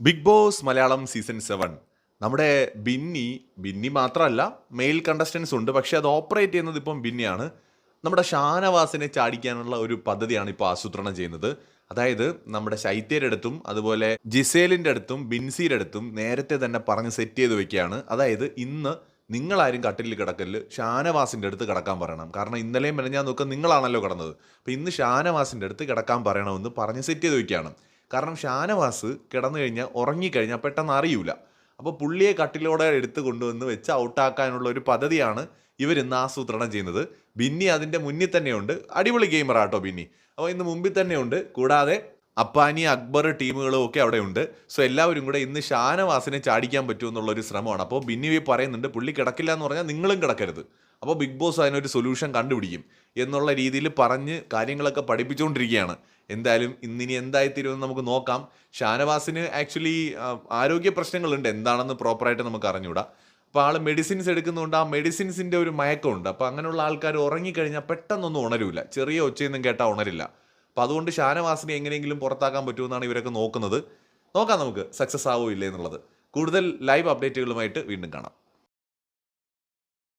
Big boss Malayalam season 7 നമ്മുടെ ബിന്നി മാത്രമല്ല mail contestants ഉണ്ട്. പക്ഷെ അത് ഓപ്പറേറ്റ് ചെയ്യുന്നത് ഇപ്പം ബിന്നിയാണ്. നമ്മുടെ ഷാനവാസിനെ ചാടിക്കാനുള്ള ഒരു പദ്ധതിയാണ് ഇപ്പോൾ ആസൂത്രണം ചെയ്യുന്നത്. അതായത് നമ്മുടെ ശൈത്യയുടെ അടുത്തും അതുപോലെ ജിസേലിൻ്റെ അടുത്തും ബിൻസിയുടെ അടുത്തും നേരത്തെ തന്നെ പറഞ്ഞ് സെറ്റ് ചെയ്ത് വെക്കുകയാണ്. അതായത് ഇന്ന് നിങ്ങളാരും കട്ടിലിൽ കിടക്കല് ഷാനവാസിൻ്റെ അടുത്ത് കിടക്കാൻ പറയണം. കാരണം ഇന്നലെയും മെനഞ്ഞാൻ നോക്കുക നിങ്ങളാണല്ലോ കിടന്നത്. അപ്പോൾ ഇന്ന് ഷാനവാസിൻ്റെ അടുത്ത് കിടക്കാൻ പറയണമെന്ന് പറഞ്ഞ് സെറ്റ് ചെയ്ത് വെക്കുകയാണ്. കാരണം ഷാനവാസ് കിടന്നു കഴിഞ്ഞാൽ ഉറങ്ങിക്കഴിഞ്ഞാൽ പെട്ടെന്ന് അറിയൂല. അപ്പോൾ പുള്ളിയെ കട്ടിലോടെ എടുത്ത് കൊണ്ടുവന്ന് വെച്ച് ഔട്ടാക്കാനുള്ള ഒരു പദ്ധതിയാണ് ഇവരിന്ന് ആസൂത്രണം ചെയ്യുന്നത്. ബിന്നി അതിൻ്റെ മുന്നിൽ തന്നെയുണ്ട്. അടിപൊളി ഗെയിമറാട്ടോ ബിന്നി. അപ്പോൾ ഇന്ന് മുമ്പിൽ തന്നെയുണ്ട്. കൂടാതെ അപ്പാനി അക്ബർ ടീമുകളും ഒക്കെ അവിടെ ഉണ്ട്. സോ എല്ലാവരും കൂടെ ഇന്ന് ഷാനവാസിനെ ചാടിക്കാൻ പറ്റുമെന്നുള്ളൊരു ശ്രമമാണ്. അപ്പോൾ ബിന്നി പറയുന്നുണ്ട് പുള്ളി കിടക്കില്ല എന്ന് പറഞ്ഞാൽ നിങ്ങളും കിടക്കരുത്. അപ്പോൾ ബിഗ് ബോസ് അതിനൊരു സൊല്യൂഷൻ കണ്ടുപിടിക്കും എന്നുള്ള രീതിയിൽ പറഞ്ഞ് കാര്യങ്ങളൊക്കെ പഠിപ്പിച്ചുകൊണ്ടിരിക്കുകയാണ്. എന്തായാലും ഇന്നിനി എന്തായിത്തീരുമെന്ന് നമുക്ക് നോക്കാം. ഷാനവാസിന് ആക്ച്വലി ആരോഗ്യ പ്രശ്നങ്ങളുണ്ട്, എന്താണെന്ന് പ്രോപ്പറായിട്ട് നമുക്ക് അറിഞ്ഞൂടാ. അപ്പോൾ ആൾ മെഡിസിൻസ് എടുക്കുന്നതുകൊണ്ട് ആ മെഡിസിൻസിൻ്റെ ഒരു മയക്കമുണ്ട്. അപ്പോൾ അങ്ങനെയുള്ള ആൾക്കാർ ഉറങ്ങിക്കഴിഞ്ഞാൽ പെട്ടെന്നൊന്നും ഉണരില്ല, ചെറിയ ഒച്ചയൊന്നും കേട്ടാൽ ഉണരില്ല. അപ്പോൾ അതുകൊണ്ട് ഷാനവാസിനെ എങ്ങനെയെങ്കിലും പുറത്താക്കാൻ പറ്റുമെന്നാണ് ഇവരൊക്കെ നോക്കുന്നത്. നോക്കാം നമുക്ക് സക്സസ് ആവോ ഇല്ലേ എന്നുള്ളത്. കൂടുതൽ ലൈവ് അപ്ഡേറ്റുകളുമായിട്ട് വീണ്ടും കാണാം.